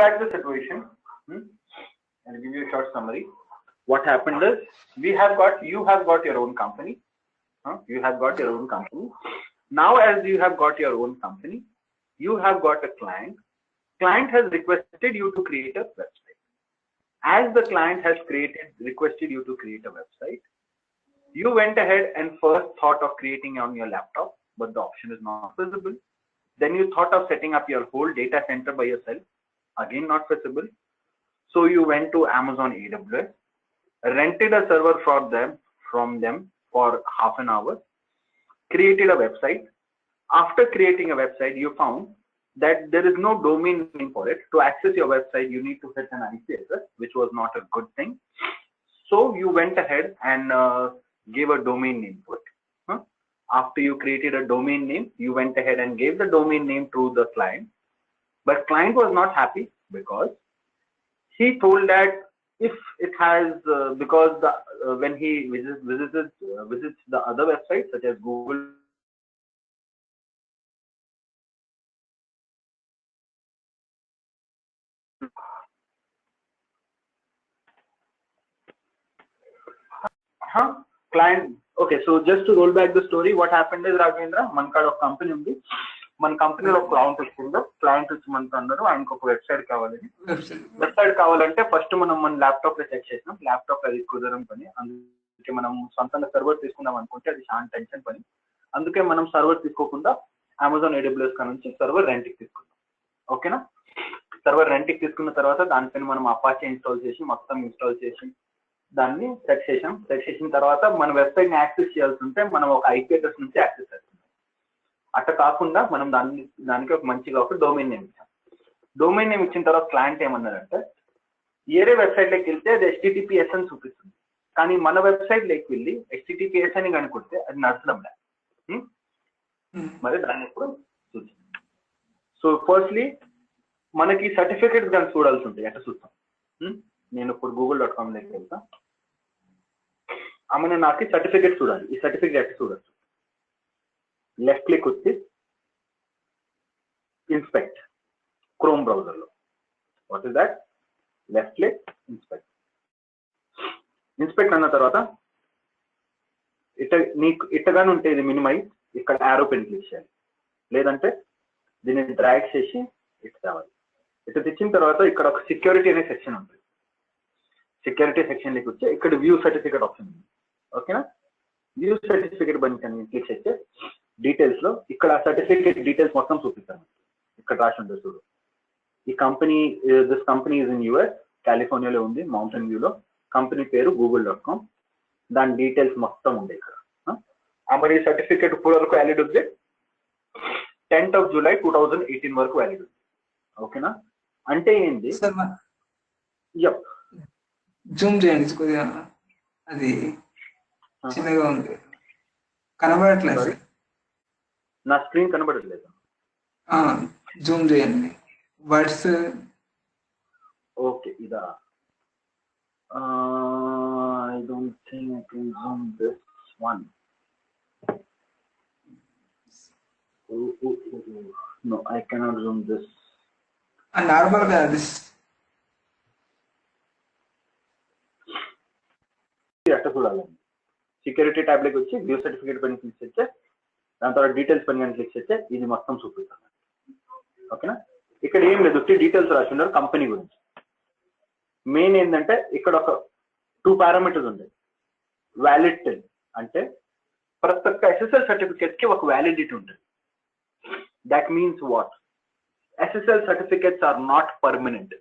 back the situation. I'll give you a short summary. What happened is you have got your own company. You have got your own company. Now, as you have got your own company, you have got a client. Client has requested you to create a website. As the client has requested you to create a website, you went ahead and first thought of creating on your laptop, but the option is not visible. Then you thought of setting up your whole data center by yourself, again not visible. So you went to Amazon AWS, rented a server from them for half an hour, created a website. After creating a website, you found that there is no domain name for it. To access your website, you need to set an IP address, which was not a good thing. So you went ahead and gave a domain name to it. After you created a domain name, you went ahead and gave the domain name to the client. But client was not happy because he told that if it has, because when he visits the other websites such as Google, client. Okay, so just to roll back the story, what happened is Raghavendra, మన కాడ ఒక company ఉంది, మన కంపెనీలో client వచ్చిందో, client వచ్చి మనకు అన్నారు ఆయనకు ఒక వెబ్సైట్ కావాలని. వెబ్సైట్ కావాలంటే ఫస్ట్ మనం మన ల్యాప్టాప్ లో చెక్ చేసినాం, ల్యాప్టాప్ అది కుదరం పని, అందుకే మనం సొంతంగా సర్వర్ తీసుకుందాం అనుకుంటే అది చాలా టెన్షన్ పని, అందుకే మనం సర్వర్ తీసుకోకుండా అమెజాన్ AWS కా నుంచి సర్వర్ రెంట్కి తీసుకున్నాం. ఓకేనా, సర్వర్ రెంట్కి తీసుకున్న తర్వాత దానిపైన మనం అపాచే ఇన్స్టాల్ చేసి మొత్తం ఇన్స్టాల్ చేసి దాన్ని సెట్ చేసిన తర్వాత మన వెబ్సైట్ ని యాక్సెస్ చేయాల్సి ఉంటే మనం ఒక IP అడ్రస్ నుంచి యాక్సెస్ చేస్తున్నాం. అట్లా కాకుండా మనం దానికి ఒక మంచిగా ఒక డొమైన్ నేమ్ ఇచ్చాం. డొమైన్ నేమ్ ఇచ్చిన తర్వాత క్లయింట్ ఏమన్నారంటే వేరే వెబ్సైట్ లోకి వెళ్తే అది HTTPS అని చూపిస్తుంది, కానీ మన వెబ్సైట్ లోకి వెళ్ళి HTTPS అని కనుకొడితే అది నచ్చడం లేదు. మరి దాన్ని ఇప్పుడు చూద్దాం. సో ఫస్ట్లీ మనకి సర్టిఫికేట్స్ కానీ చూడాల్సి ఉంటాయి, ఎట్లా చూస్తాం. నేను ఇప్పుడు google.com లోకి వెళ్తా, ఆమె నాకు సర్టిఫికేట్ చూడాలి. ఈ సర్టిఫికేట్ ఎట్లా చూడొచ్చు, లెఫ్ట్ క్లిక్ వచ్చి ఇన్స్పెక్ట్ క్రోమ్ బ్రౌజర్ లో. What is that? Left click inspect అన్న తర్వాత ఇట్టగానే ఉంటే ఇది మినిమైజ్, ఇక్కడ యారో పెన్ క్లిక్ చేయాలి, లేదంటే దీన్ని డ్రాగ్ చేసి ఇటు తేవాలి. ఇటు తెచ్చిన తర్వాత ఇక్కడ ఒక సెక్యూరిటీ అనే సెక్షన్ ఉంటుంది. సెక్యూరిటీ సెక్షన్ లోకి వచ్చి ఇక్కడ వ్యూ సర్టిఫికేట్ ఆప్షన్ ఉంది. ఓకేనా, వ్యూ సర్టిఫికేట్ బన్ క్లిక్ చేస్తే డీటెయిల్స్ లో ఇక్కడ సర్టిఫికేట్ డీటెయిల్స్ మొత్తం చూపిస్తాను. ఇక్కడ రాసి ఉంటుంది చూడు, ఈ company, this company is in US, కాలిఫోర్నియాలో ఉంది, మౌంటైన్ వ్యూలో. కంపెనీ పేరు google.com, దాని డీటెయిల్స్ మొత్తం ఉంది ఇక్కడ. మరి ఈ సర్టిఫికేట్ ఇప్పుడు వరకు వ్యాలిడ్ ఉంది, 10th of July 2018 వరకు వ్యాలిడ్ ఉంది. ఓకేనా, అంటే ఏంటి? జూమ్ చేయండి కొద్దిగా, అది చిన్నగా ఉంది, కనబడట్లేదు. నా స్క్రీన్ కనబడట్లేదు. జూమ్ చేయండి వర్డ్స్. ఓకే, ఇదా? I don't think I can zoom this one. No, I cannot zoom this. Normal గా దిస్ ఎట్లా చూడాలి? సెక్యూరిటీ ట్యాబ్ లోకి వచ్చి వ్యూ సర్టిఫికేట్ పైన క్లిక్ చేస్తే, దాని తర్వాత డీటెయిల్స్ పైన క్లిక్ చేస్తే ఇది మొత్తం చూపిస్తాను. ఓకేనా, ఇక్కడ ఏం లేదు, డీటెయిల్స్ రాసి ఉన్నారు కంపెనీ గురించి. మెయిన్ ఏంటంటే ఇక్కడ ఒక 2 పారామీటర్స్ ఉంటాయి. వ్యాలిడ్ అంటే ప్రతి ఒక్క SSL సర్టిఫికేట్ కి ఒక వ్యాలిడిటీ ఉంటుంది. That means what? SSL certificates are not permanent.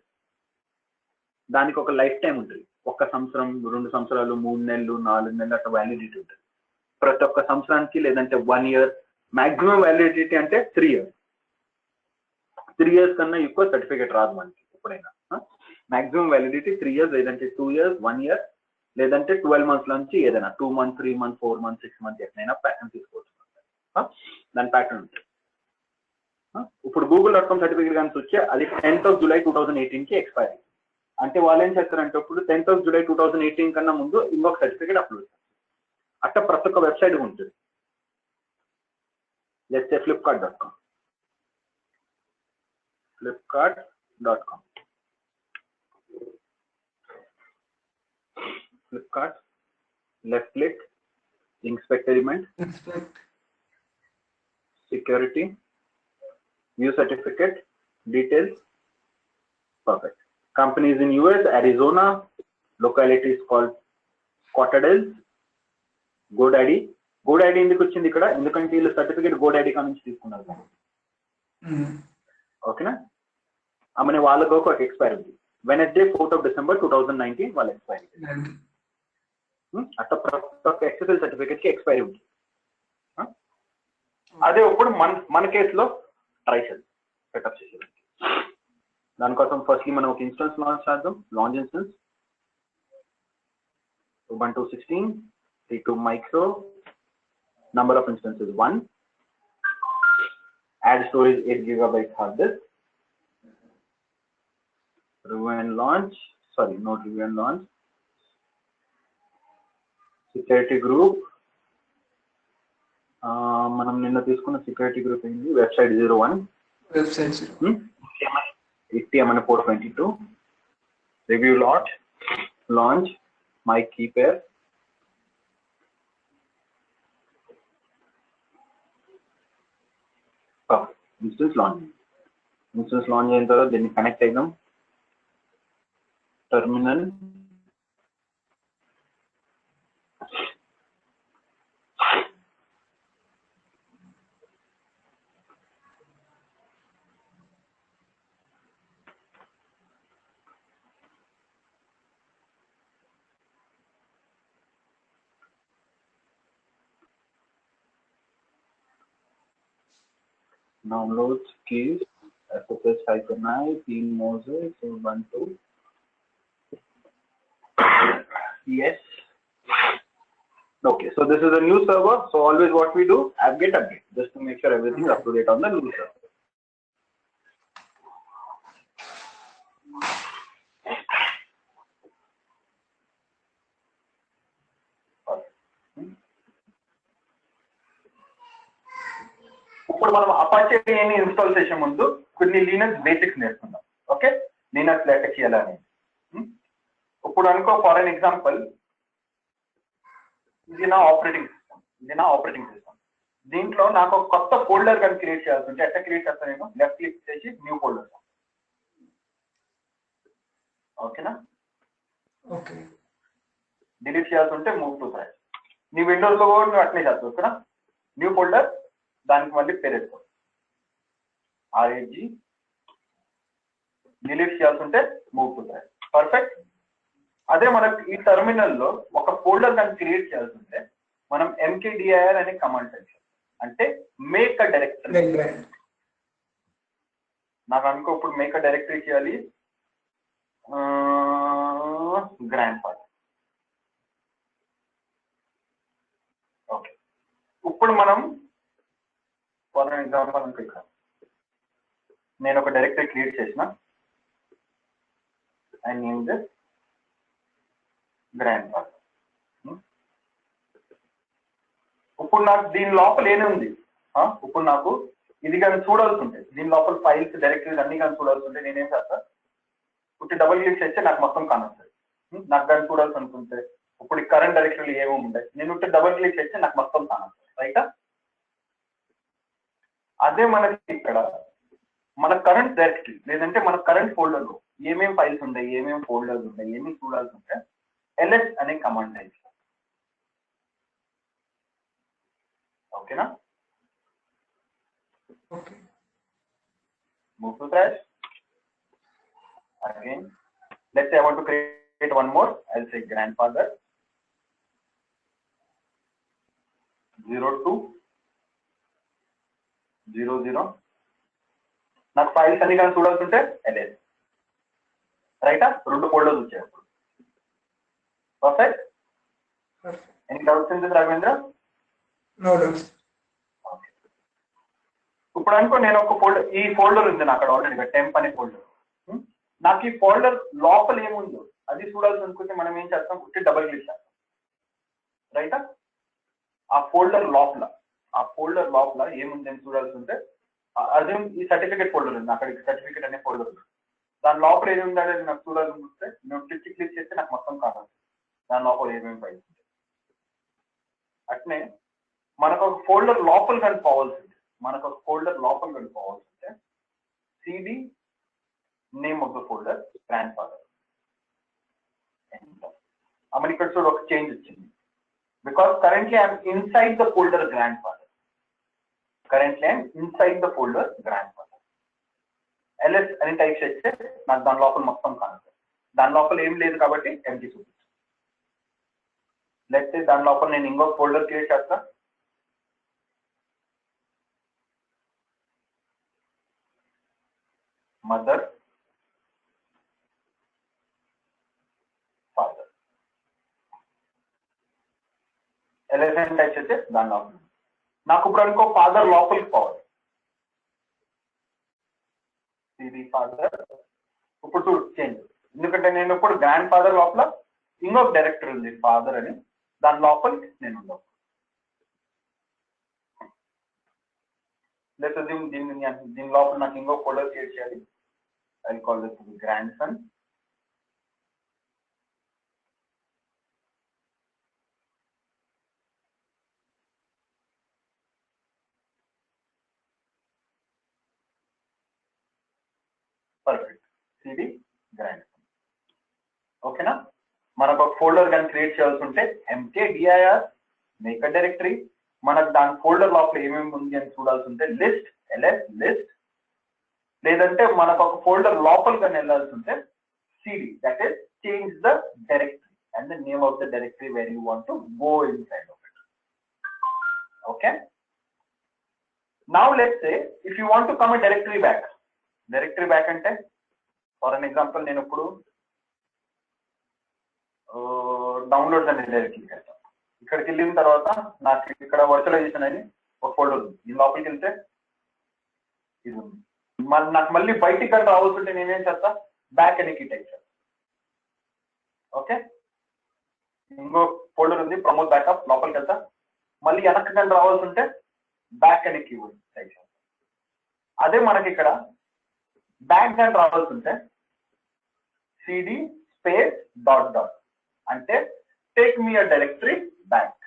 దానికి ఒక లైఫ్ టైం ఉంటుంది. 1 సంవత్సరం, 2 సంవత్సరాలు, 3 నెలలు, 4 నెలలు అట్లా వ్యాలిడిటీ ఉంటుంది. ప్రతి ఒక్క సంవత్సరానికి, లేదంటే 1 year, మాక్సిమం వ్యాలిడిటీ అంటే 3 years. 3 years కన్నా ఎక్కువ సర్టిఫికేట్ రాదు మనకి ఎప్పుడైనా. మాక్సిమం వ్యాలిడిటీ 3 years, లేదంటే 2 years, 1 year, లేదంటే 12 months నుంచి ఏదైనా 2 months, 3 months, 4 months, 6 months ఎట్లయినా ప్యాటర్న్ తీసుకోవచ్చు. దాని ప్యాటర్న్ ఉంటుంది. ఇప్పుడు google.com సర్టిఫికేట్ కానీ వచ్చే అది 10th of July 2018 కి ఎక్స్పైర్. అంటే వాళ్ళు ఏం చేస్తారంటే ఇప్పుడు 10th of July 2018 కన్నా ముందు ఇంకొక సర్టిఫికేట్ అప్లోడ్ చేస్తారు. అట్లా ప్రతి ఒక్క వెబ్సైట్ ఉంటుంది. Let's say flipkart.com. Flipkart, left click, inspect element, Inspect. security, view certificate, details. Perfect. Company is in US, Arizona. Locality is called Cottadales. GoDaddy. GoDaddy ఎందుకు వచ్చింది ఇక్కడ? ఎందుకంటే వీళ్ళు సర్టిఫికేట్ GoDaddy కా నుంచి తీసుకున్నారు. ఓకేనా? ఆమె వాళ్ళకు ఒక ఎక్స్పైరీ ఉంది. వెనస్డే 4th of December 2019 వాళ్ళ ఎక్స్పైరీ. అట్లా ప్రతి ఎక్స్ఎస్ఎల్ సర్టిఫికేట్ కి ఎక్స్పైరీ ఉంది. అదే ఇప్పుడు మన కేసులో ట్రై చేద్దాం సెటప్ చేసేది. దానికోసం ఫస్ట్లీ మనం ఒక ఇన్స్టెన్స్ లాంచ్ చేద్దాం. Launch instance Ubuntu 16, T2 micro, number of instances 1, add storage 8 GB hard disk, review and launch, sorry, not review and launch, security group, మనం నిన్న తీసుకున్న సెక్యూరిటీ గ్రూప్ ఏంటి? Website 01, website HTML 422, review lot, launch, my key pair, instance launch అయిన తర్వాత దీన్ని connect అయిదాం. Terminal downloads keys SSH-i, team Moses, Ubuntu. Yes. Okay, so this is a new server. So always what we do, apt-get update, just to make sure everything is up to date on the new server. ఇప్పుడు మనం Apache install చేసే ముందు కొన్ని Linux basics నేర్చుకుందాం. Okay, Linux ఎట్లా చేయాలని. ఇప్పుడు అనుకో, ఫర్ అన్ ఎగ్జాంపుల్, ఇది నా ఆపరేటింగ్ సిస్టమ్. దీంట్లో నాకు ఒక కొత్త ఫోల్డర్ కానీ క్రియేట్ చేయాల్సి ఉంటే ఎట్లా క్రియేట్ చేస్తాను? నేను లెఫ్ట్ క్లిక్ చేసి న్యూ ఫోల్డర్. ఓకేనా? ఓకే. డిలీట్ చేయాల్సి ఉంటే మూవ్ టు సైడ్. నీ విండోస్ లో కూడా నువ్వు అట్లే చేస్తావు. ఓకేనా? న్యూ ఫోల్డర్, దానికి మళ్ళీ పేరు వేసుకో RAG. డిలీట్ చేయాల్సి ఉంటే మూవ్ టు సైడ్. పర్ఫెక్ట్. అదే మనకు ఈ టెర్మినల్ లో ఒక ఫోల్డర్ దాన్ని క్రియేట్ చేయాల్సి ఉంటే మనం mkdir అనే కమాండ్ టైప్ చేస్తాం. అంటే మేక్ అ డైరెక్టరీ. నాకు అనుకో ఇప్పుడు మేక్ అ డైరెక్టరీ చేయాలి, గ్రాండ్ ఫాదర్. ఓకే, ఇప్పుడు మనం ఫర్ ఎగ్జాంపుల్ అనుకో, ఇక్కడ నేను ఒక డైరెక్టరీ క్రియేట్ చేసిన, I name this grand father. ఇప్పుడు నాకు దీని లోపల ఏముంది? ఇప్పుడు నాకు ఇది కానీ చూడాల్సి ఉంటే, దీని లోపల ఫైల్స్ డైరెక్టరీస్ అన్ని కానీ చూడాల్సి ఉంటే నేనేం చేస్తా? ఇప్పుడు డబుల్ క్లిక్ చేస్తే నాకు మొత్తం కానొస్తుంది. నాకు కానీ చూడాల్సి అనుకుంటే ఇప్పుడు కరెంట్ డైరెక్టరీలు ఏమేమి ఉంటాయి, నేను డబుల్ క్లిక్ చేస్తే నాకు మొత్తం కానొస్తుంది. రైటా? అదే మనకి ఇక్కడ మన కరెంట్ డైరెక్టరీ లేదంటే మన కరెంట్ ఫోల్డర్ లో ఏమేమి ఫైల్స్ ఉంటాయి, ఏమేమి ఫోల్డర్స్ ఉంటాయి, ఏమేమి చూడాల్సి ఉంటే ls అనే కమాండ్ టైప్. ఓకేనా? Okay. Move to trash. Again, let's say I want to create one more. I'll say grandfather 0200. నాకు ఫైల్స్ అన్ని కానీ చూడాల్సి ఉంటే ls. రైటా? 2 ఫోల్డర్స్ వచ్చాయి. Perfect. Any doubts in this Raghavendra? No doubts. ఇప్పుడు అనుకో, నేను ఒక ఫోల్డర్, ఈ ఫోల్డర్ ఉంది నాకు అక్కడ ఆల్రెడీగా టెంప్ అనే ఫోల్డర్. నాకు ఈ ఫోల్డర్ లోపల ఏముందో అది చూడాల్సి అనుకుంటే మనం ఏం చేస్తాం? డబుల్ క్లిక్ చేస్తాం. రైటా? ఆ ఫోల్డర్ లోపల ఏముంది అని చూడాల్సి ఉంటే, అదే ఈ సర్టిఫికేట్ ఫోల్డర్ ఉంది, అక్కడ సర్టిఫికేట్ అనే ఫోల్డర్ ఉంది. దాని లోపల ఏది ఉందో నాకు చూడాల్సి వస్తే నేను క్లిక్ చేస్తే నాకు మొత్తం కావాలి. దాని లోపల ఏమేమి ఫైల్స్ ఉంటాయి. అట్నే మనకు ఒక ఫోల్డర్ లోపల కనుకోవాల్సి ఉంటుంది. మనకు ఒక ఫోల్డర్ లోపల కనుకోవాల్సి ఉంటే cd name of the folder grand father. అప్పుడు ఇక్కడ చూడు ఒక చేంజ్ వచ్చింది. Because currently I'm inside the folder grand father. Currently I'm inside the folder grand father. ls అని టైప్ చేస్తే నాకు దాని లోపల మొత్తం కానుంది. దాని లోపల ఏం లేదు కాబట్టి ఎంటీ చూపిస్తుంది. లేకపోతే దాని లోపల నేను ఇంకొక ఫోల్డర్ క్రియేట్ చేస్తా. మదర్ ఫాదర్ ls టైప్ చేస్తే దాని లోపల నాకు ఇప్పుడు అనుకో ఫాదర్ లోపలికి పోవాలి. ఇది ఫాదర్ ఇప్పుడు చూడు చేంజ్. ఎందుకంటే నేను ఇప్పుడు గ్రాండ్ ఫాదర్ లోపల ఇంకొక డైరెక్టర్ ఉంది ఫాదర్ అని, దాని లోపలికి నేను ఉండవు. లేదా దీని లోపల నాకు ఇంకొక ఫోల్డర్ క్రియేట్ చేయాలి. I call this grand son. Perfect. ఇది గ్రాండ్ సన్. ఓకేనా? మనకు ఒక ఫోల్డర్ కానీ క్రియేట్ చేయాల్సి ఉంటే mkdir మేక్ అ డైరెక్టరీ. మనకు దాని ఫోల్డర్ లోపల ఏమేమి ఉంది అని చూడాల్సి ఉంటే లిస్ట్ ls లిస్ట్. లేదంటే మనకు ఒక ఫోల్డర్ లోపల కానీ వెళ్ళాల్సి ఉంటే cd, that is change the directory and the name of the directory where you want to go inside of it. Okay. Now let's say if you want to come a directory back. Directory back అంటే for an example నేను ఇప్పుడు downloads అనేది directly చేస్తాను. ఇక్కడికి వెళ్ళిన తర్వాత నాకు ఇక్కడ వర్చువలైజేషన్ అని ఒక ఫోల్డర్ ఉంది. ఈ లోపలికి వెళ్తే ఇది ఉంది. నాకు మళ్ళీ బయటికి కానీ రావాల్సి ఉంటే నేనేం చేస్తా, బ్యాక్ అని టైప్ చేస్తాను. ఓకే. ఇంకో ఫోల్డర్ ఉంది ప్రమోట్ బ్యాకప్, లోపలికి వెళ్తా. మళ్ళీ వెనక్కి కానీ రావాల్సి ఉంటే బ్యాక్ అని కీవర్డ్ టైప్ చేస్తాను. అదే మనకి ఇక్కడ బ్యాక్ కానీ రావాల్సి ఉంటే cd స్పేస్ డాట్ డాట్ అంటే టేక్ మీ అ డైరెక్టరీ బ్యాక్.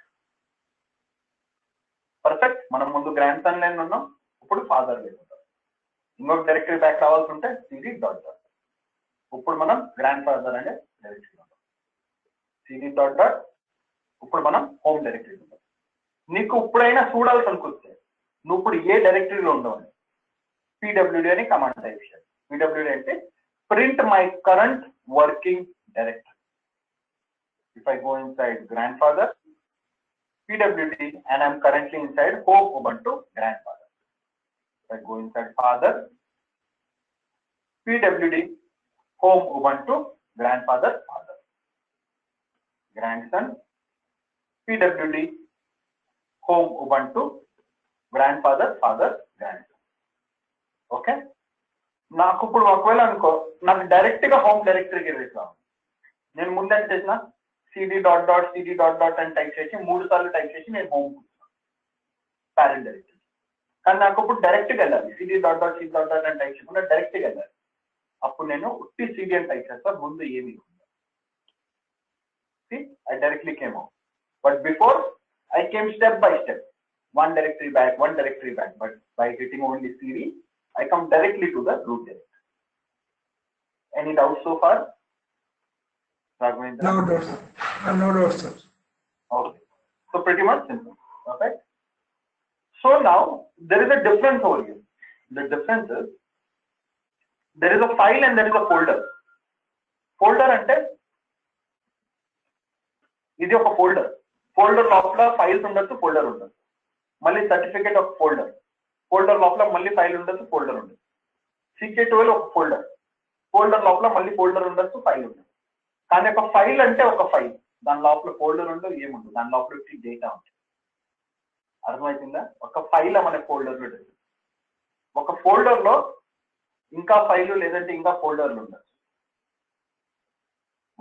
పర్ఫెక్ట్. మనం ముందు గ్రాండ్ సన్ లైన్ ఉన్నాం, ఇప్పుడు ఫాదర్ లైన్ ఉంటాం. ఇంకొక డైరెక్టరీ బ్యాక్ రావాల్సి ఉంటే cd డాట్ డాట్. ఇప్పుడు మనం గ్రాండ్ ఫాదర్ అనే డైరెక్టరీ ఉంటాం. cd dot dot. ఇప్పుడు మనం హోమ్ డైరెక్టరీ ఉంటాం. నీకు ఇప్పుడైనా చూడాల్సి అనుకొస్తే నువ్వు ఇప్పుడు ఏ డైరెక్టరీలో ఉండవు pwd అని కమాండ్ టైప్ చేయాలి. pwd అంటే print my current working directory. If I go inside grandfather, pwd, and I'm currently inside home ubuntu grandfather. If I go inside father, pwd, home ubuntu grandfather father. Grandson, pwd, home ubuntu grandfather father grandson. Okay. నాకు ఇప్పుడు ఒకవేళ అనుకో నాకు direct గా home డైరెక్టరీకి వెళ్ళాను. నేను ముందే చేసిన cd dot dot cd dot dot అని టైప్ చేసి 3 సార్లు టైప్ చేసి నేను హోమ్ పేరెంట్ డైరెక్టరీ. కానీ నాకు ఇప్పుడు డైరెక్ట్ గా వెళ్ళాలి. cd dot dot cd dot dot అని టైప్ చేయకుండా డైరెక్ట్ గా వెళ్ళాలి. అప్పుడు నేను ఉట్టి cd అని టైప్ చేస్తా. ముందు ఏమి I directly came out. But before I came step by step. One directory back. But by hitting only cd, I come directly to the root directory. Any doubts so far? No doubts. No doubts, sir. Okay. So pretty much simple. Okay. So now there is a difference over here. The difference is there is a file and there is a folder. Folder ante ఇది ఒక folder. Folder లోపల files ఉండొచ్చు, folder ఉండొచ్చు. మళ్ళీ certificate ఒక folder. Folder లోపల మళ్ళీ file ఉండొచ్చు, ఫోల్డర్ ఉండొచ్చు. CK12 ఒక ఫోల్డర్. ఫోల్డర్ లోపల మళ్ళీ ఫోల్డర్ ఉండొచ్చు, ఫైల్ ఉండొచ్చు. కానీ ఒక ఫైల్ అంటే ఒక ఫైల్. దాని లోపల ఫోల్డర్ ఉండదు, ఏముండదు. దాని లోపల డేటా ఉంటుంది. అర్థమవుతుందా? ఒక ఫైల్ మన ఫోల్డర్ లో. ఒక ఫోల్డర్ లో ఇంకా ఫైల్ లేదంటే ఇంకా ఫోల్డర్లు ఉండొచ్చు.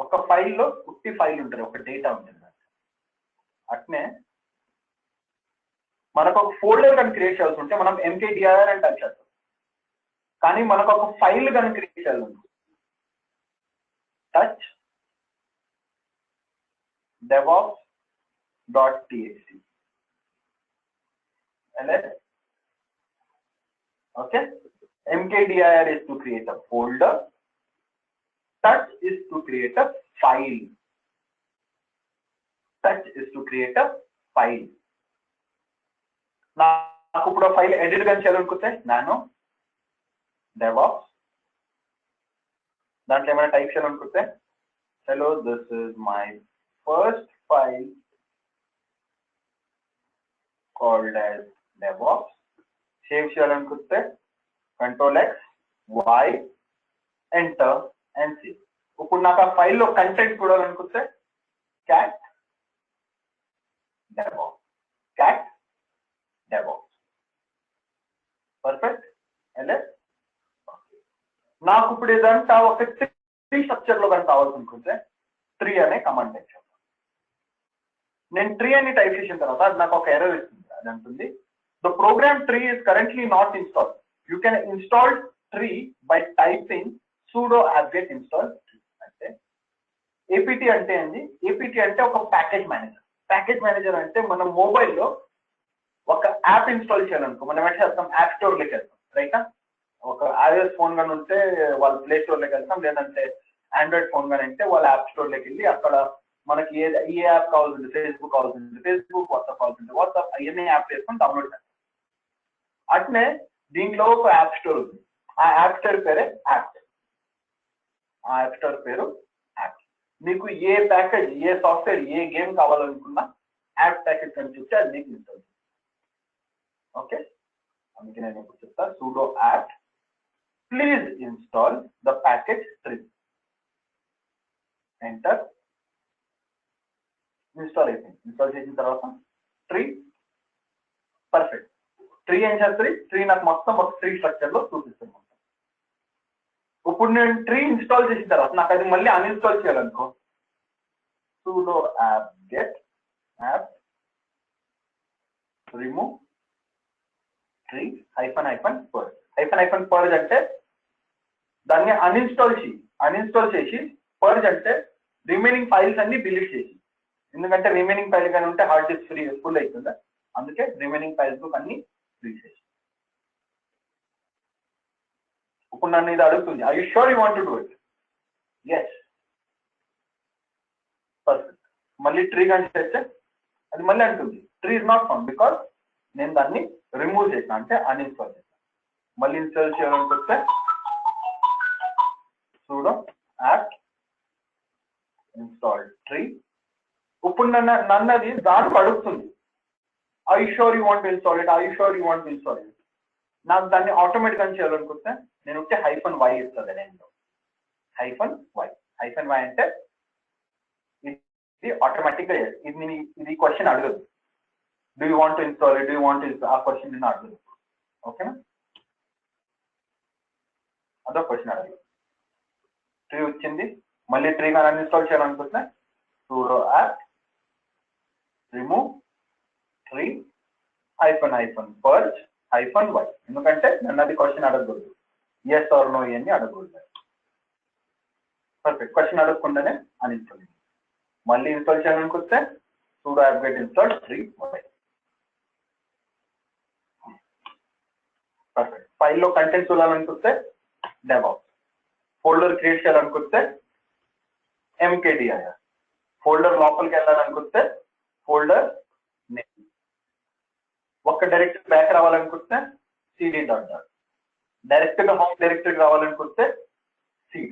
ఒక ఫైల్లో ఉట్టి ఫైల్ ఉంటుంది, ఒక డేటా ఉంటుంది. అట్నే మనకు ఒక ఫోల్డర్ కానీ క్రియేట్ చేయాల్సి ఉంటే మనం mkdir అని టైప్ చేస్తాం. కానీ మనకు ఒక ఫైల్ కానీ క్రియేట్ చేయాలి. Touch devops.txt. ls. Okay, mkdir is to create a folder, touch is to create a file. Touch is to create a file. నాకు ఇప్పుడు ఫైల్ ఎడిట్ కానీ చేయాలనుకుంటే నాను DevOps దాంట్లో ఏమైనా టైప్ చేయాలనుకుంటే hello, this is my first file called as DevOps. Save చేయాలనుకుంటే Ctrl X, Y, Enter and save. ఇప్పుడు నాకు ఆ ఫైల్లో కంటెంట్ చూడాలనుకుంటే cat DevOps, cat DevOps. Perfect. ls. నాకు ఇప్పుడు ఇదంతా ఒక ట్రీ స్ట్రక్చర్ లో కానీ కావాల్సి అనుకుంటే ట్రీ అనే కమాండ్ టైప్ చేస్తాను. నేను ట్రీ అని టైప్ చేసిన తర్వాత అది నాకు ఒక ఎర్రర్ ఇస్తుంది. అది అంటుంది the program tree is currently not install. You can install tree by typing sudo apt install tree. అంటే APT అంటే ఏంది? APT అంటే ఒక ప్యాకేజ్ మేనేజర్. ప్యాకేజ్ మేనేజర్ అంటే మన మొబైల్లో ఒక యాప్ ఇన్స్టాల్ చేయాలనుకో మనం ఎట్లా చేస్తాం? యాప్ స్టోర్లోకి వెళ్తాం, రైటా? ఒక iOS ఫోన్ గాని ఉంటే వాళ్ళు ప్లే స్టోర్లోకి వెళ్తాం, లేదంటే ఆండ్రాయిడ్ ఫోన్ గాని అంటే వాళ్ళ యాప్ స్టోర్లోకి వెళ్ళి అక్కడ మనకి ఏ యాప్ కావాల్సింది, ఫేస్బుక్ కావాల్సింది ఫేస్బుక్, వాట్సాప్ కావాల్సింది వాట్సాప్, అవన్నీ యాప్ వేసుకొని డౌన్లోడ్ చేస్తాం. అట్నే దీంట్లో ఒక యాప్ స్టోర్ ఉంది. ఆ యాప్ స్టోర్ పేరే యాప్. ఆ యాప్ స్టోర్ పేరు యాప్. మీకు ఏ ప్యాకేజ్, ఏ సాఫ్ట్వేర్, ఏ గేమ్ కావాలనుకున్నా యాప్ ప్యాకేజ్ అని చూస్తే అది మీకు ఇస్తుంది. ఓకే, అందుకే నేను ఇప్పుడు చెప్తా sudo apt please install the package tree. Enter. Install అయిపోయింది. ఇన్స్టాల్ చేసిన తర్వాత ట్రీ పర్ఫెక్ట్. ట్రీ ఏం చేస్తుంది? ట్రీ నాకు మొత్తం ఒక ట్రీ స్ట్రక్చర్ లో చూపిస్తుంది. ఇప్పుడు నేను ట్రీ ఇన్స్టాల్ చేసిన తర్వాత నాకు అది మళ్ళీ uninstall చేయాలనుకో sudo apt get apt remove tree -purge. -purge అంటే దాన్ని అన్ఇన్స్టాల్ చేసి పర్జ్ అంటే రిమైనింగ్ ఫైల్స్ అన్ని డిలీట్ చేసి. ఎందుకంటే రిమైనింగ్ ఫైల్ కానీ ఉంటే హార్డ్ డిస్క్ ఫుల్ అవుతుందా, అందుకే రిమైనింగ్ ఫైల్స్ అన్ని డిలీట్ చేసి. ఇప్పుడు నన్ను ఇది అడుగుతుంది, I you sure you want to do it? Yes. Perfect. మళ్ళీ ట్రీ కానీ చేస్తే అది మళ్ళీ అంటుంది tree is not found because నేను దాన్ని రిమూవ్ చేసిన, అంటే అన్ఇన్స్టాల్ చేసిన. మళ్ళీ ఇన్స్టాల్ చేయాలనుకుంటే sudo apt install tree. ఇప్పుడు నన్ను అది దాంట్లో అడుగుతుంది I sure you want to install it, I sure you want to install it. నాకు దాన్ని ఆటోమేటిక్ అని చేయాలనుకుంటే నేను వచ్చి -y ఇస్తుంది. నేను -y అంటే ఇది ఆటోమేటిక్ గా ఇది క్వశ్చన్ అడగదు. Do you want to install it, do you want to install, ఆ క్వశ్చన్ నిన్ను అడగదు. ఓకేనా? అదో క్వశ్చన్ అడగదు. ట్రీ వచ్చింది. మళ్ళీ ట్రీ కానీ అన్ఇన్స్టాల్ చేయాలనుకుంటే sudo apt remove tree -purge -y. ఎందుకంటే నన్ను అది క్వశ్చన్ అడగకూడదు. ఎస్ ఆర్ నో ఇవన్నీ అడగకూడదు. పర్ఫెక్ట్. క్వశ్చన్ అడగకుండానే అన్ఇన్స్టాల్. మళ్ళీ ఇన్స్టాల్ చేయాలనుకుంటే sudo apt get install tree. Perfect. ఫైల్లో కంటెంట్ చూడాలనుకుంటే DevOps. ఫోల్డర్ క్రియేట్ చేయాలనుకుంటే mkdir. ఫోల్డర్ లోపలికి వెళ్ళాలనుకుంటే ఫోల్డర్ నేమ్. ఒక్క డైరెక్టరీ బ్యాక్ రావాలనుకుంటే cd. డైరెక్ట్ గా హోమ్ డైరెక్టరీకి రావాలనుకుంటే cd.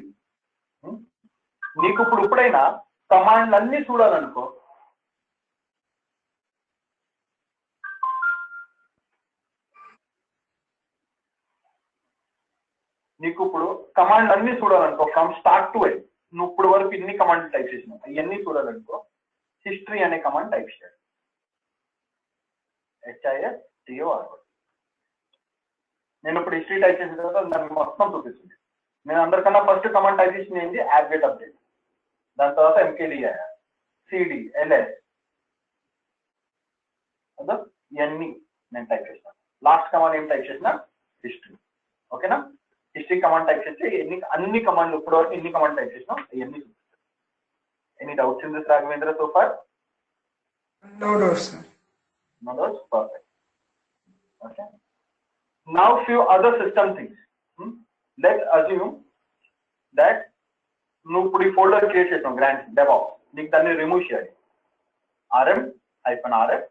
నీకు ఇప్పుడైనా కమాండ్లు అన్ని చూడాలనుకో ఫ్రమ్ స్టార్ట్ టు ఎండ్ నువ్వు ఇప్పుడు వరకు ఇన్ని కమాండ్ టైప్ చేసినావు అవన్నీ చూడాలనుకో హిస్టరీ అనే కమాండ్ టైప్ చేయాలి. HISTOR. నేను ఇప్పుడు హిస్టరీ టైప్ చేసిన తర్వాత నాకు మొత్తం చూపిస్తుంది. నేను అందరికన్నా ఫస్ట్ కమాండ్ టైప్ చేసింది ఏంటి? apt get update. దాని తర్వాత mkdir, cd, ls. అదో ఇవన్నీ నేను టైప్ చేసిన. లాస్ట్ కమాండ్ ఏం టైప్ చేసిన? హిస్టరీ. ఓకేనా? హిస్టరీ కమాండ్ టైప్ చేస్తే అన్ని కమాండ్లు ఇప్పుడు వరకు ఎన్ని కమాండ్ టైప్ చేసినాం అవన్నీ చూపిస్తాయి. Any doubts in this Raghavendra so far? No doors, sir. No doors? Perfect. Okay. Now few other system things. Let's assume that నువ్వు ఇప్పుడు ఈ ఫోల్డర్ క్రియేట్ చేసాం గ్రాండ్ డెవాప్స్, నీకు దాన్ని రిమూవ్ చేయాలి. rm-rf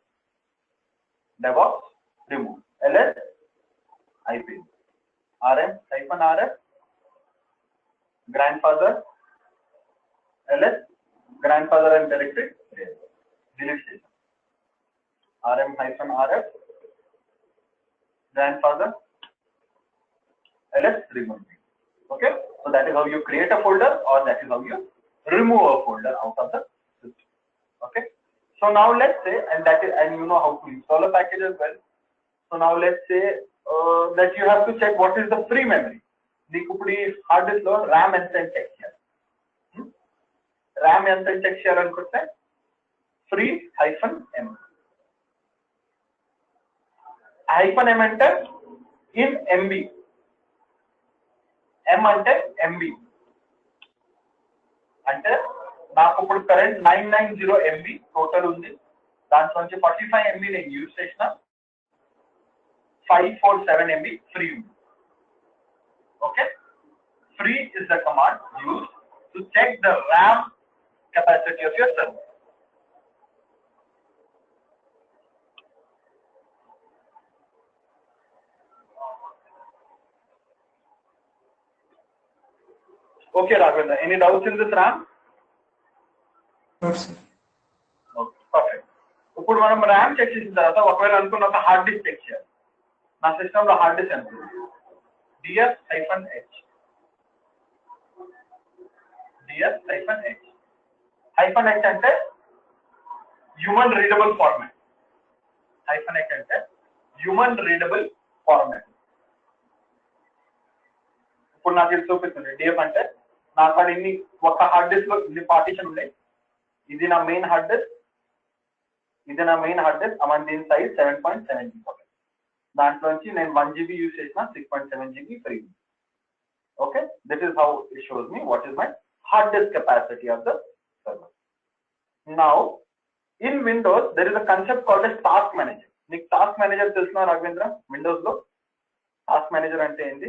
DevOps remove ls IP rm-rf grandfather ls grandfather and directory delete station rm-rf grandfather ls remove. Okay, so that is how you create a folder, or that is how you remove a folder out of the system. Okay, so now let's say, and you know how to install a package as well. So now let's say that you have to check what is the free memory. నీకు ఇప్పుడు ఈ hard disk లో RAM ఎంత అని check చేయాలి. RAM ఎంత అని check చేయాలనుకుంటే ఫ్రీ -m. -m అంటే ఇన్ MB, M అంటే MB. అంటే నాకు ఇప్పుడు కరెంట్ 990 MB టోటల్ ఉంది, దాంట్లో నుంచి 45 MB నేను యూజ్ చేసిన, 547 MB ఫ్రీ ఉంది. Okay, free is the command used to check the RAM capacity of your server. Okay, Raghavendra, any doubts in this RAM? No, sir. Okay, perfect. ఇప్పుడు మనం RAM check చేసిన తర్వాత ఒకవేళ అనుకున్న ఒక హార్డ్ డిస్క్ చెక్ చేయాలి. నా సిస్టమ్ లో హార్డ్ డిస్క్ ఎంత ఉంది? ds-h -h అంటే హ్యూమన్ రీడబుల్ ఫార్మాట్. -h అంటే హ్యూమన్ రీడబుల్ ఫార్మాట్. ఇప్పుడు నాకు ఇది చూపిస్తుంది. df అంటే నా కాడ ఇన్ని ఒక హార్డ్ డిస్క్ లో ఇన్ని పార్టీషన్ ఉన్నాయి. ఇది నా మెయిన్ హార్డ్ డిస్క్, ఇది నా మెయిన్ హార్డ్ డిస్క్. అవన్నీ దీని సైజ్ 7.7 GB. దాంట్లో నుంచి నేను 1 GB యూజ్ చేసిన, 6.7 GB free. Okay, this is how it shows me what is my hard disk capacity of the server. Now in Windows there is a concept called as task manager. నీకు task manager తెలుసునా Raghavendra? Windows లో task manager అంటే ఏంటి?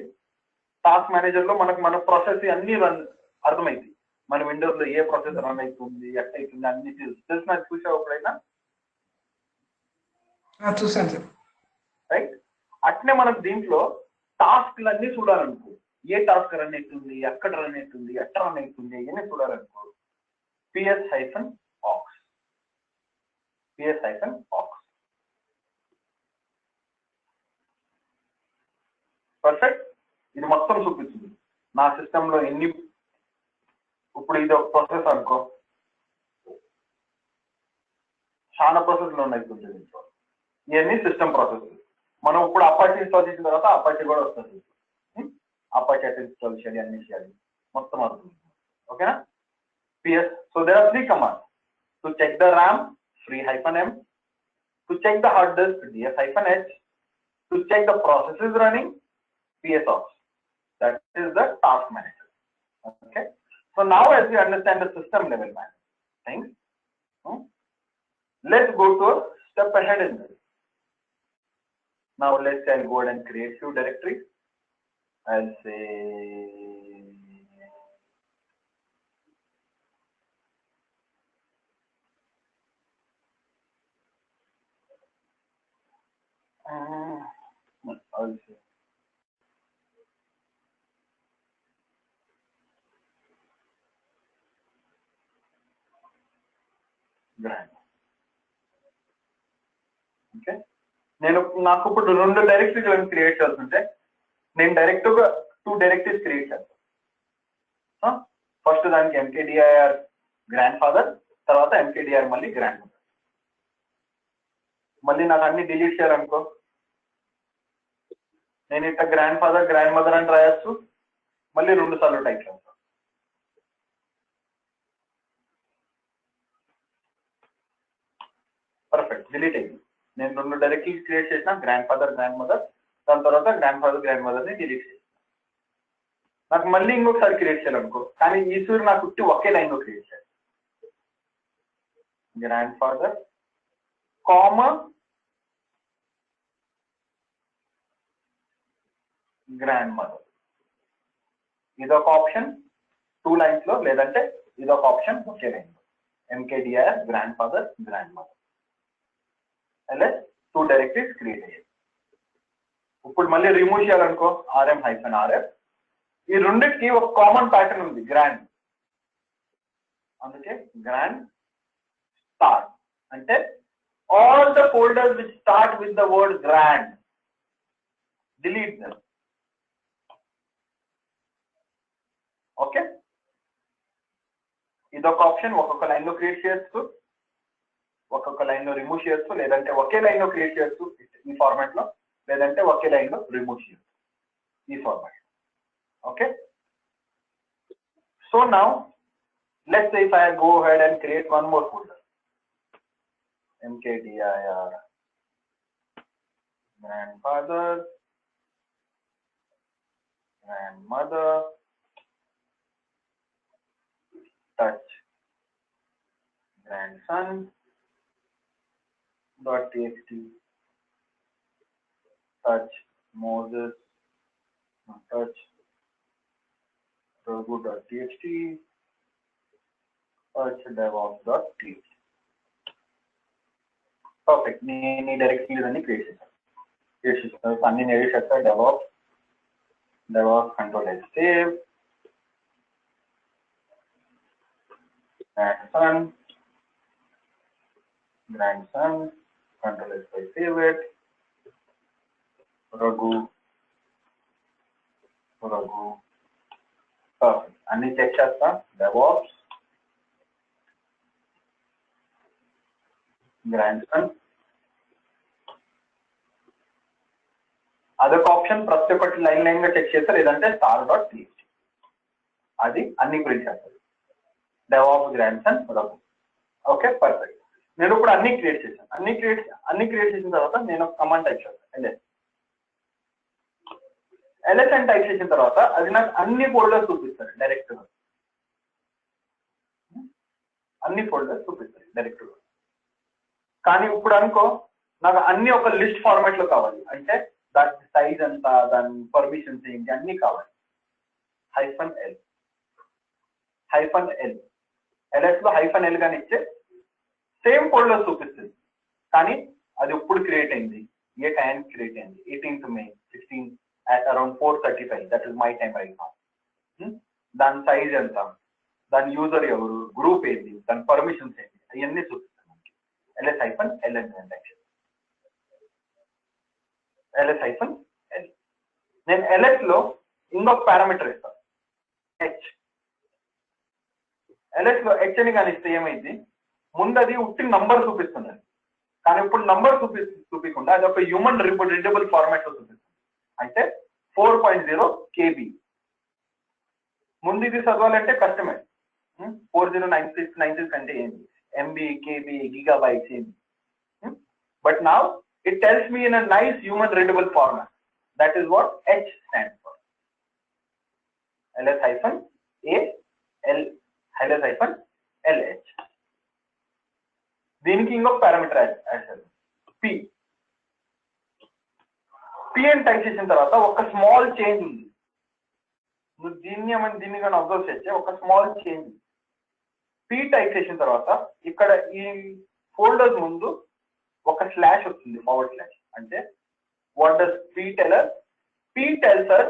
Task manager లో మనకు మన process అన్ని run అర్థమైంది. మన విండోస్ లో ఏ ప్రాసెస్ రన్ అవుతుంది, ఎట్టయితుంది అన్ని తెలిసిన చూసావు ఎప్పుడైనా? చూసాను సార్. రైట్, అట్నే మనకు దీంట్లో టాస్క్లన్నీ చూడాలనుకో, ఏ టాస్క్ రన్ అవుతుంది, ఎక్కడ రన్ అవుతుంది, ఎట్లా రన్ అవుతుంది, ఇవన్నీ చూడాలనుకో ps-aux. పర్ఫెక్ట్. ఇది మొత్తం చూపిస్తుంది నా సిస్టమ్ లో ఎన్ని. ఇప్పుడు ఇది ఒక ప్రాసెస్ అనుకో, చాలా ప్రాసెస్లు ఉన్నాయి దీంట్లో. ఇవన్నీ సిస్టమ్ ప్రాసెస్. మనం ఇప్పుడు అపాచీ ఇన్స్టాల్ చేసిన తర్వాత అపాచీ కూడా వస్తుంది. అపాచీ అట్ ఇన్స్టాల్ చేయాలి, అన్ని చేయాలి, మొత్తం అవుతుంది. ఓకేనా? ps. So there are 3 commands to check the RAM, free-m, to check the hard disk, ds-h, to check the processes running, ps-aux. That is the task manager. Okay, so now as we understand the system level things, let's go to a step ahead in this. Now let's say I'll go ahead and create few directories. I'll say I'll say grand. Okay, నేను నాకు ఇప్పుడు 2 డైరెక్టరీలను create చేస్తుంటే నేను direct గా 2 directories create చేస్తాను. First దానికి mkdir grand father, తర్వాత mkdir మళ్ళీ గ్రాండ్ మదర్. మళ్ళీ నాకు అన్ని డిలీట్ చేయాలనుకో, నేను ఇట్లా గ్రాండ్ ఫాదర్ గ్రాండ్ మదర్ అని రాయొచ్చు, మళ్ళీ 2 సార్లు టైప్ చేస్తాను. పర్ఫెక్ట్, డిలీట్ అయింది. నేను 2 డైరెక్టరీ క్రియేట్ చేసిన, గ్రాండ్ ఫాదర్ గ్రాండ్ మదర్, దాని తర్వాత గ్రాండ్ ఫాదర్ గ్రాండ్ మదర్ ని డిలీట్ చేసిన. నాకు మళ్ళీ ఇంకొకసారి క్రియేట్ చేయాలనుకో, కానీ ఈశ్వరు నాకు ఒకే లైన్ లో క్రియేట్ చేయాలి. Grand father comma grand mother. ఇదొక ఆప్షన్ 2 lines లో, లేదంటే ఇదొక ఆప్షన్ ఒకే లైన్ లో. MKDIR grand father, grand mother. LS 2 directories create అయ్యాయి. ఇప్పుడు మళ్ళీ రిమూవ్ చేయాలనుకో RM-RF. ఈ రెండింటికి ఒక కామన్ ప్యాటర్న్ ఉంది, గ్రాండ్. అందుకే గ్రాండ్ స్టార్ట్ అంటే all the folders which start with the word grand delete them. Okay, ఇదొక ఆప్షన్. ఒక్కొక్క లైన్ లో క్రియేట్ చేయొచ్చు, ఒక్కొక్క లైన్ లో రిమూవ్ చేయొచ్చు, లేదంటే ఒకే లైన్ లో క్రియేట్ చేయొచ్చు ఈ ఫార్మాట్ లో, లేదంటే ఒకే లైన్ లో రిమూవ్ చేయొచ్చు ఈ format. Okay, so now let's say if I go ahead and create one more folder, MKDIR grandfather, grandmother, touch grandson .txt, touch Moses, touch Raghu.txt, touch DevOps.txt. Perfect. నేను directly అన్ని create చేస్తాను. అన్ని narrate చేస్తా. DevOps control S save, grandson control S by save it, Raghu. అన్ని check చేస్తా. DevOps, grandson. అదొక option. ప్రతి ఒక్కటి లైన్ గా చెక్ చేస్తారు, లేదంటే star.txt. అది అన్ని ప్రింట్ చేస్తారు. DevOps, grandson, Raghu. Okay, perfect. నేను ఇప్పుడు అన్ని క్రియేట్ చేశాను. అన్ని క్రియేట్ చేసిన తర్వాత నేను ఒక కమాండ్ టైప్ చేస్తాను. LS అని టైప్ చేసిన తర్వాత అది నాకు అన్ని ఫోల్డర్స్ చూపిస్తారు డైరెక్ట్ గా. అన్ని ఫోల్డర్స్ చూపిస్తాయి డైరెక్ట్ గా. కానీ ఇప్పుడు అనుకో నాకు అన్ని ఒక లిస్ట్ ఫార్మాట్ లో కావాలి, అంటే దాని సైజ్ అంతా, దాని పర్మిషన్స్ ఏంటి అన్ని కావాలి. -L LS లో -L గాని ఇచ్చే సేమ్ ఫోల్డర్ చూపిస్తుంది. కానీ అది ఎప్పుడు క్రియేట్ అయింది, ఏ టైం క్రియేట్ అయింది, 18th May 16 at around 4:35, that is my time right now. దాని సైజ్ ఎంత, దాని యూజర్ ఎవరు, గ్రూప్ ఏంటి, దాని పర్మిషన్స్ ఏంటి, అవన్నీ చూపిస్తాను మనకి. LS-L LS-L. నేను LS లో ఇంకొక పారామీటర్ ఇస్తాను, H. LS లో H అని కానీ ఇస్తే ఏమైంది, ముందు అది ఉట్టి నంబర్ చూపిస్తుంది. కానీ ఇప్పుడు నంబర్ చూపించకుండా అది ఒక హ్యూమన్ రీడబుల్ ఫార్మాట్ లో చూపిస్తుంది. అంటే 4.0 KB. ముందు ఇది చదవాలంటే కష్టమే. 4096 అంటే ఏంటి, MB, KB, gigabytes ఏంటి. But now it tells me in a nice human readable format. That is what H stands for. LS-LH. దీనికి ఇంకొక పారామీటర్ యాడ్ చేయాలి, P అని టైప్ చేసిన తర్వాత ఒక స్మాల్ చేంజ్ ఉంది. నువ్వు దీన్ని కానీ అబ్జర్వ్ చేస్తే ఒక స్మాల్ చేంజ్. P టైప్ చేసిన తర్వాత ఇక్కడ ఈ ఫోల్డర్స్ ముందు ఒక స్లాష్ వస్తుంది, /. అంటే what does P tell us? P tells us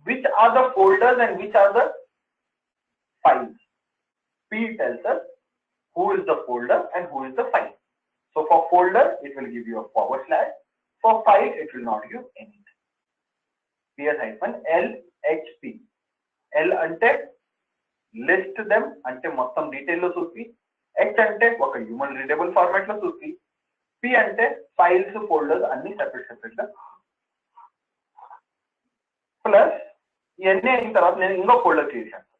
which are the folders and which are the files. P tells us who is the folder and who is the file. So for folder it will give you a /. For file it will not give anything. PS-LHP. L అంటే list them, అంటే మొత్తం detail లో చూపి. H అంటే ఒక human readable format లో చూపి. P అంటే ఫైల్స్, ఫోల్డర్స్ అన్ని సెపరేట్ గా. ప్లస్ ఇవన్నీ అయిన తర్వాత నేను ఇంకో ఫోల్డర్ క్రియేట్ చేస్తాను,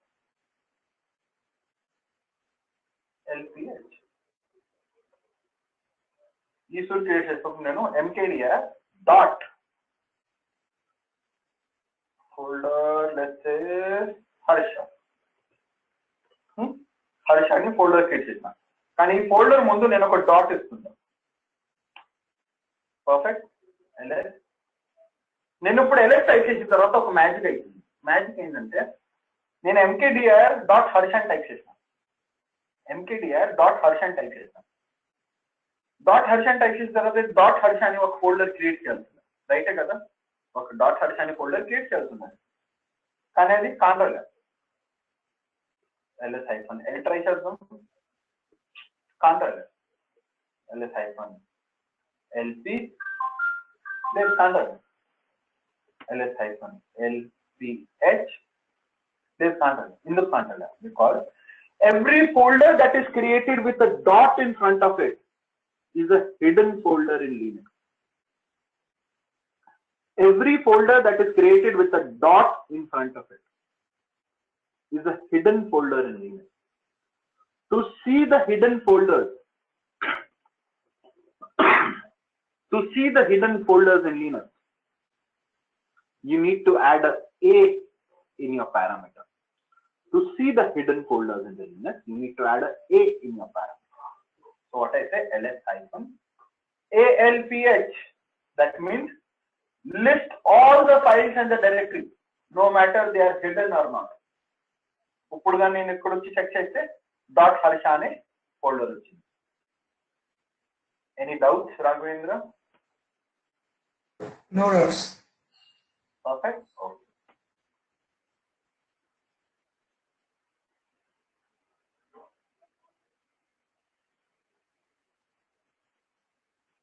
LPH. ఈ సూట్ క్రియేట్ చేసినప్పుడు నేను MKDIR dot folder let's say Harsha అని ఫోల్డర్ క్రియేట్ చేసిన. కానీ ఈ ఫోల్డర్ ముందు నేను ఒక డాట్ ఇస్తున్నాను. పర్ఫెక్ట్. ఎల్ఎస్ నేను ఇప్పుడు ఎల్ఎస్ టైప్ చేసిన తర్వాత ఒక మ్యాజిక్ అవుతుంది. మ్యాజిక్ ఏంటంటే నేను ఎంకేడిఆర్ డాట్ హర్ష్ అని టైప్ చేసిన. ఎంకేడిఆర్ డాట్ హర్ష్ అని టైప్ చేసిన. డాట్ హర్ష్ అని టైప్ చేసిన తర్వాత డాట్ హర్ష్ అని ఒక ఫోల్డర్ క్రియేట్ చేయాల్సింది. రైటే కదా, ఒక డాట్ హర్ష్ అని ఫోల్డర్ క్రియేట్ చేయాల్సింది. కానీ అది control LS hyphen L try చేద్దాం. కాంట్రోల్ ఎల్ఎస్ హైఫన్ ఎల్పి లేదు control ls hyphen lph this control in the control because every folder that is created with a dot in front of it is a hidden folder in Linux. Every folder that is created with a dot in front of it is a hidden folder in Linux. To see the hidden folders in Linux, you need to add a in your parameter. To see the hidden folders in the Linux, you need to add a in your parameter. So what I say, ls hyphen alph, that means list all the files and the directory, no matter they are hidden or not. ఇప్పుడు నేను ఇక్కడ వచ్చి check చేస్తే dot Harsha అనే folder వచ్చింది. Any doubts Raghavendra? No doubts. Perfect. Okay.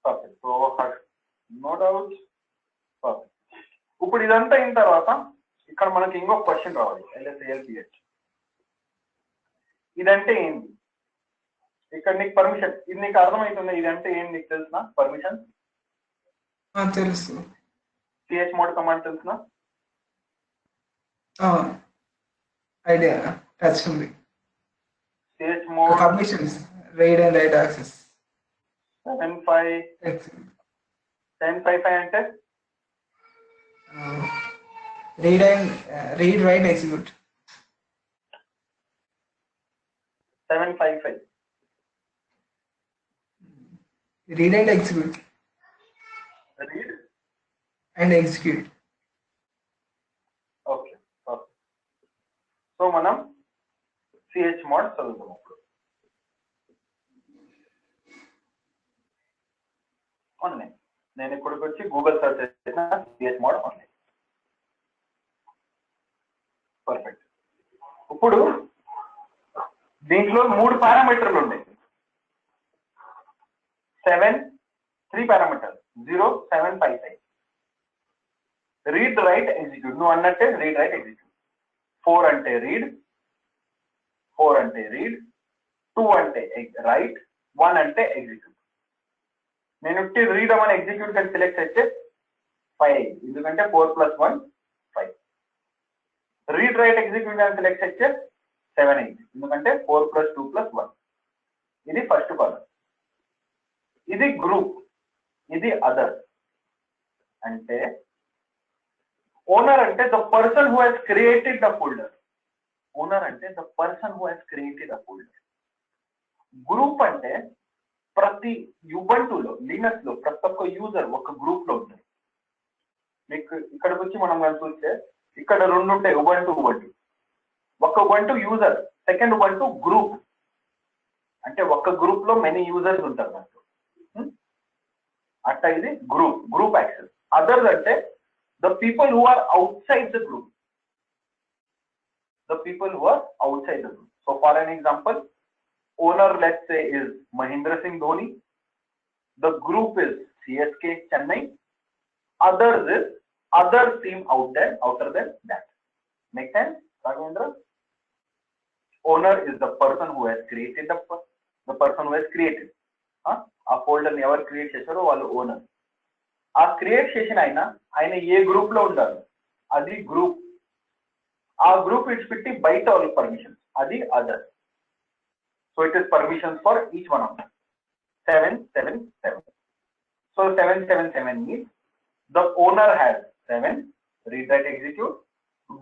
Perfect. So no doubt. Perfect. ఇప్పుడు ఇదంతా అయిన తర్వాత ఇక్కడ మనకి ఇంకొక క్వశ్చన్ రావాలి. LSALPH ఇదంటే ఏంటి? ఇక్కడ నీకు పర్మిషన్, ఇది నీకు అర్థమవుతుంది. ఇదంటే ఏంటి నీకు తెలుసునా? పర్మిషన్ తెలుసు. chmod కమాండ్ తెలుసునా? ఐడియా టచ్ ఉంది. chmod permissions read and write access 1055 అంటే read write execute. 755 read and execute. Read and execute. Okay. So మనం chmod చదువుతాం. ఆన్లైన్ నేను ఇక్కడికి వచ్చి గూగుల్ సర్చ్ చేసిన chmod ఆన్లైన్. పర్ఫెక్ట్. ఇప్పుడు దీంట్లో 3 పారామీటర్లు ఉన్నాయి. 3 పారామీటర్లు 0 7 5 5. రీడ్ రైట్ ఎగ్జిక్యూట్, నువ్వు అన్నట్టే రీడ్ రైట్ ఎగ్జిక్యూట్. 4 అంటే రీడ్, 4 అంటే రీడ్, 2 అంటే రైట్, 1 అంటే ఎగ్జిక్యూట్. నేను రీడ్ అవ్వని ఎగ్జిక్యూట్ అని సెలెక్ట్ చేస్తే 5, ఎందుకంటే 4 + 1 5. రీడ్ రైట్ ఎగ్జిక్యూట్ అని సెలెక్ట్ చేస్తే 7 అయింది, ఎందుకంటే 4 + 2 + 1. ఇది ఫస్ట్ కాలమ్. ఇది గ్రూప్, ఇది అదర్. అంటే ఓనర్ అంటే the person who has created the folder. Owner అంటే the person who has created the folder. Group అంటే ప్రతి యుబంటులో, లినక్స్ లో ప్రతి ఒక్క యూజర్ ఒక గ్రూప్ లో ఉంటారు. మీకు ఇక్కడికి వచ్చి మనం చూస్తే ఇక్కడ 2 ఉంటాయి, ఉబంటు. ఒక Ubuntu user, second Ubuntu group. అంటే ఒక గ్రూప్ లో మెనీ యూజర్స్ ఉంటారు దాంట్లో. అట్లా ఇది గ్రూప్ యాక్సెస్. అదర్స్ అంటే the people who are outside the group. The people who are outside the group. So for an example, owner let's say is Mahindra Singh Dhoni. The group is CSK Chennai. Others is other team outer than that. Make sense, Raghavendra? Owner is the person who has created the person who has created. A folder never create chesaro వాళ్ళు owner. ఆ create చేసిన ఆయన ఏ group లో ఉండాలి, అది group. ఆ group విడిచిపెట్టి బయట వాళ్ళకి పర్మిషన్స్, అది other. So it is permissions for each one of them. 777. So 777 means the owner has 7 read write execute,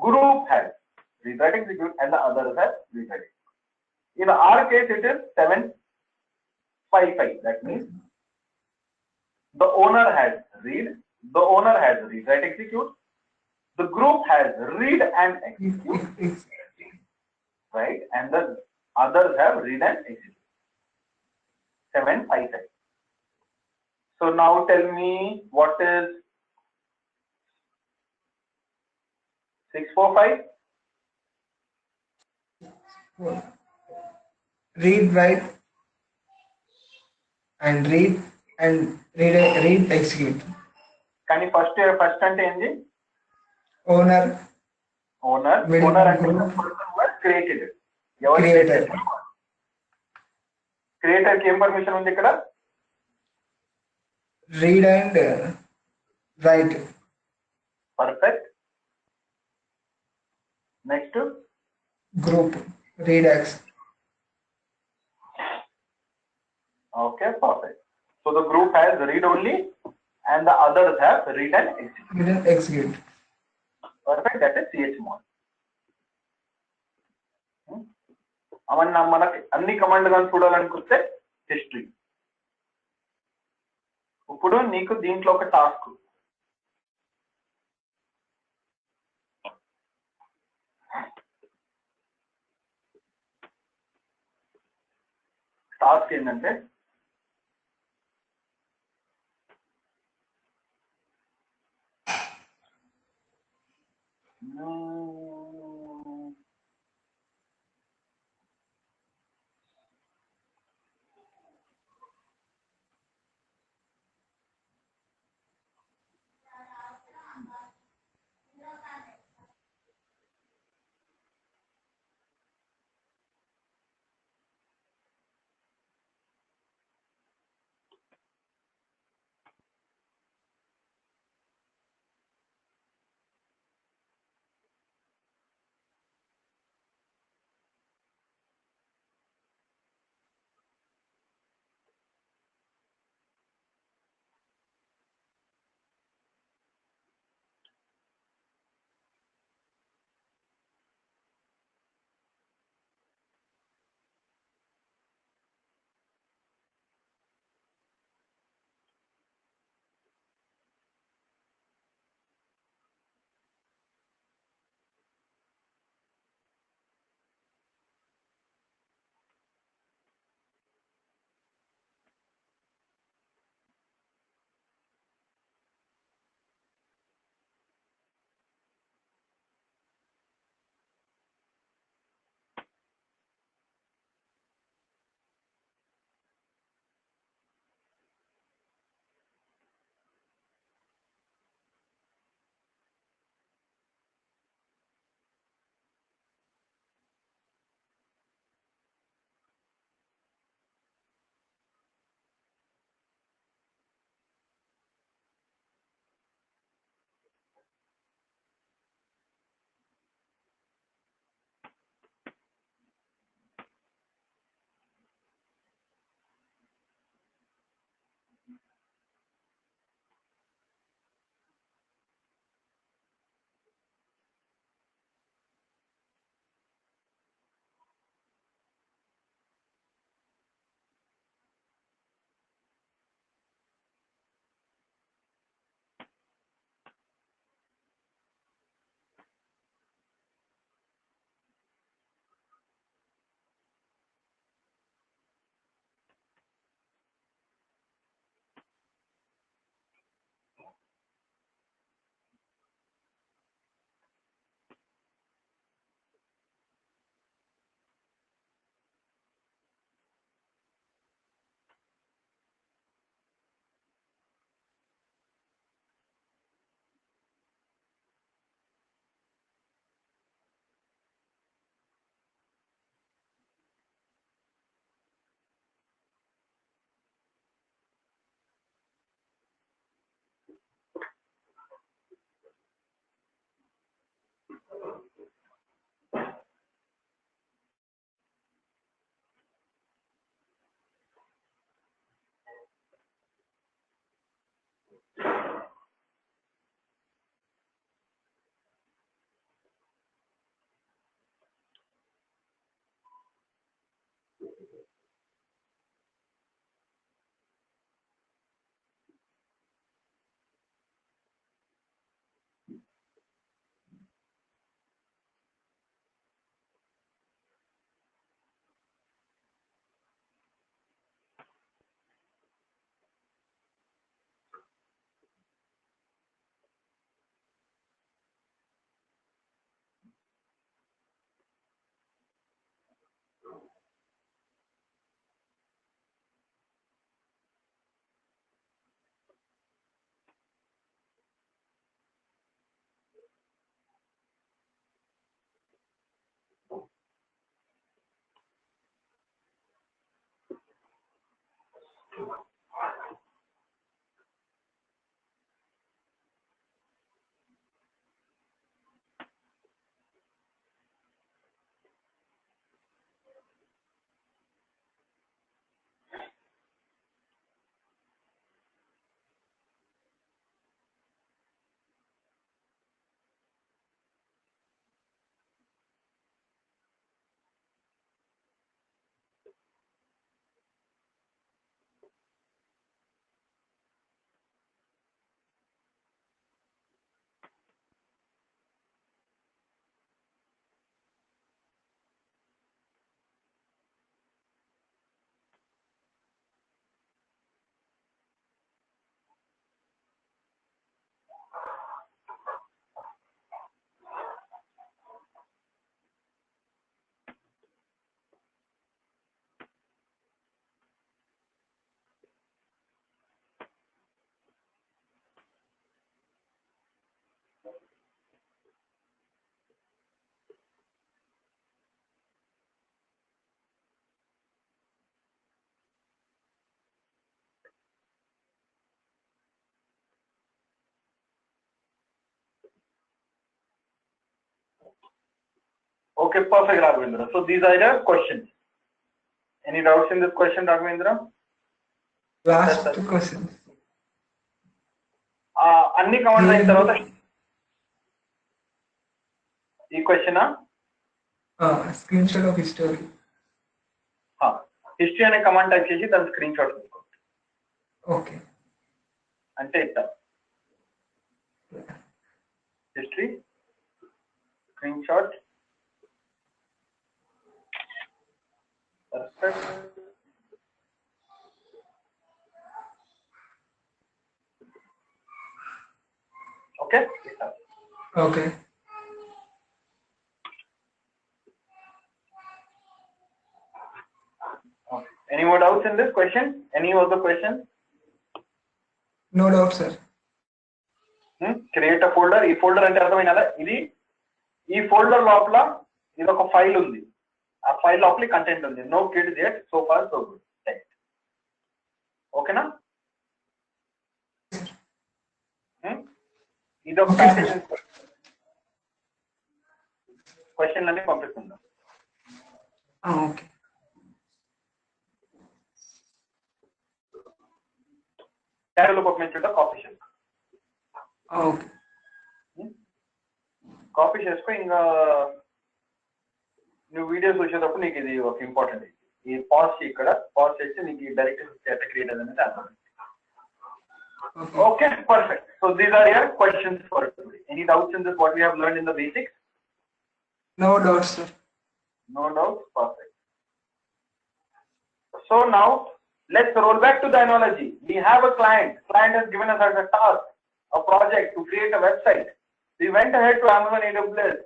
group has read write execute, and the others has read write execute. In our case it is 755. That means The owner has read. The owner has read, write, execute. The group has read and execute, right? And the others have read and execute. 7, 5, 7. So now tell me what is 6, 4, 5? Read, write, and read, execute. Can you first అంటే ఏంది? Owner. Owner అంటే group. person who has created it. ఎవరు Creator. Creator కి ఏం permission ఉంది ఇక్కడ? Read and write. Perfect. Next. Group. Read X. Okay, perfect. So the group has read only and the others have read and execute. Read and execute. Perfect. That is chmod. మనకి అన్ని command కానీ చూడాలనుకుంటే history. ఇప్పుడు నీకు దీంట్లో ఒక task. Task ఏంటంటే Okay, perfect, Raghavendra. So these are the questions. Any doubts in this question, Raghavendra? Last Yes, sir. question. అన్ని కమాండ్స్ అయిన తర్వాత ఈ question screen shot of history. History అనే కమాండ్ టైప్ చేసి దాని స్క్రీన్ షాట్ తీసుకోండి. Okay, అంటే ఇట్లా history screen shot. Okay okay. Any more doubts in this question? Any of the questions? No doubt, sir. Create a folder. ఈ folder అంటే అర్థమైనదా? ఈ folder లోపల ఇది ఒక ఫైల్ ఉంది. ఆ ఫైల్ లోపల కంటెంట్ ఉంది. No kids yet, so far so good. ఓకేనా? ఇది ఒక క్వశ్చన్ అన్ని పంపిస్తుందా? ఓకే. క్యారెలో పంపించుంటా కాపీ చేసుకో. ఓకే, కాపీ చేసుకో. ఇంకా నువ్వు వీడియోస్ వచ్చేటప్పుడు నీకు ఇది ఒక ఇంపార్టెంట్. ఈ పాజ్ ఇక్కడ పాజ్ చేసి నీకు డైరెక్ట్ ఎట్లా క్రియేట్ అనేది అర్థం. Okay, perfect. So these are your questions for today. Any doubts in this what we have learned in the basics? no doubt, sir. No doubts. Perfect. So now let's roll back to the analogy. We have a client. Client has given us as a task, a project to create a website. We went ahead to Amazon AWS,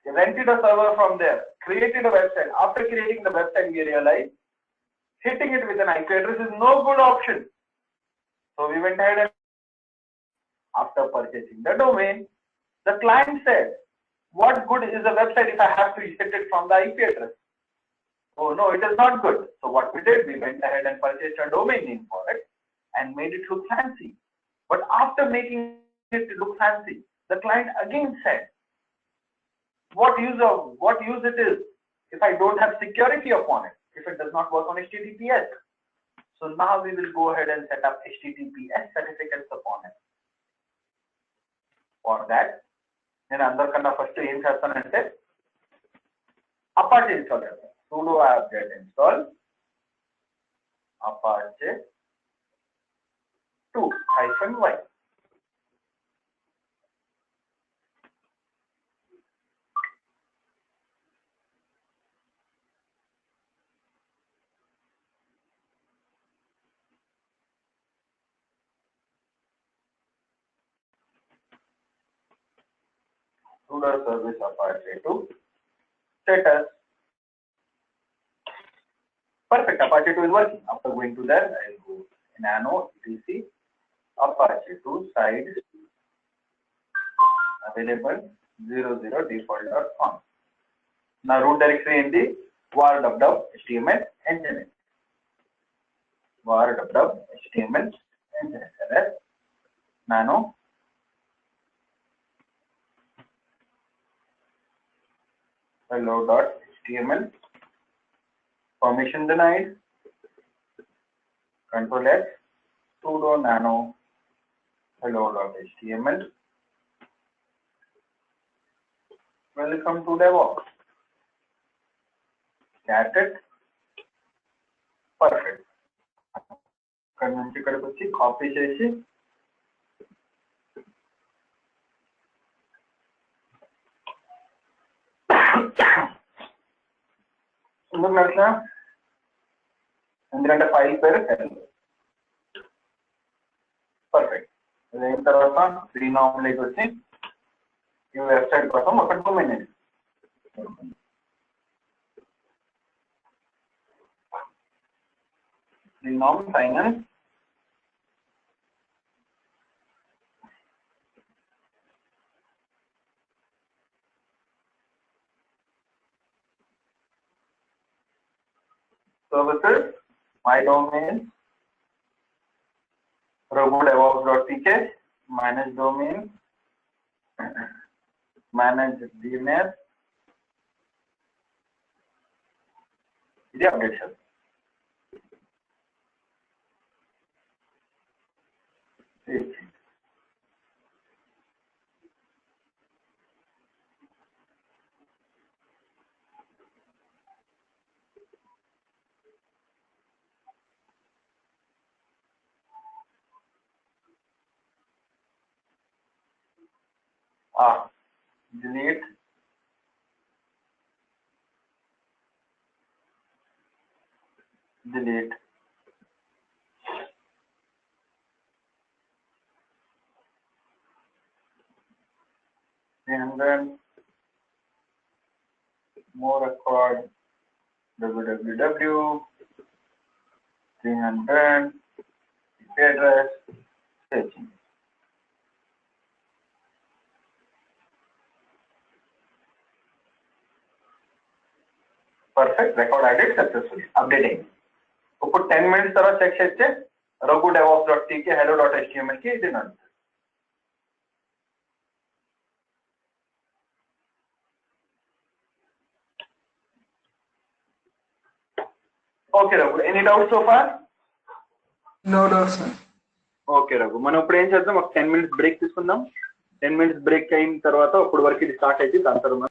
rented a server from there, created a website. After creating the website, we realized hitting it with an IP address is no good option. So we went ahead and after purchasing the domain, the client said, what good is a website if I have to hit it from the IP address? Oh no, it is not good. So what we did, we went ahead and purchased a domain name for it and made it look fancy. But after making it look fancy, the client again said, what use it is if I don't have security upon it, if it does not work on HTTPS. So now we will go ahead and set up HTTPS certificates upon it. For that, నేను అందరికన్నా first ఏం చేస్తానంటే Apache install చేస్తాను. sudo apt-get install apache 2-y. sudo service apache 2 status. Perfect. Apache 2 is working. After going to that, I will go nano etc apache 2 side available 00 default.com. Now root directory in the var html engine. var html engine nano hello.html. Permission denied. Control X. Sudo nano hello.html. Welcome to DevOps. Cat it. Perfect. ఇక్కడ నుంచి ఇక్కడికి వచ్చి copy చేసి ఎందుకు నడిచిన ఎందుకంటే file పేరు perfect. అది అయిన తర్వాత రీనామ్లోకి వచ్చి ఈ వెబ్సైట్ కోసం ఒక domain name rename finance services, my domain, robodevops.tk, manage domain, manage DNS, ఇది అప్డేట్ చేద్దాం. Delete. Delete. And then more record www 300 address searching. Perfect. Record added successfully. Updating. ఇప్పుడు 10 minutes తర్వాత చెక్ చేస్తే raghu.devops.tk hello.html కి ఇది నడుస్తుంది. Okay Raghu, any doubt so far? No doubts, sir. Okay Raghu, మనం ఇప్పుడు ఏం చేద్దాం, ఒక 10 minutes బ్రేక్ తీసుకుందాం. 10 minutes బ్రేక్ అయిన తర్వాత అప్పుడు వరకు ఇది స్టార్ట్ అయితే దాని తర్వాత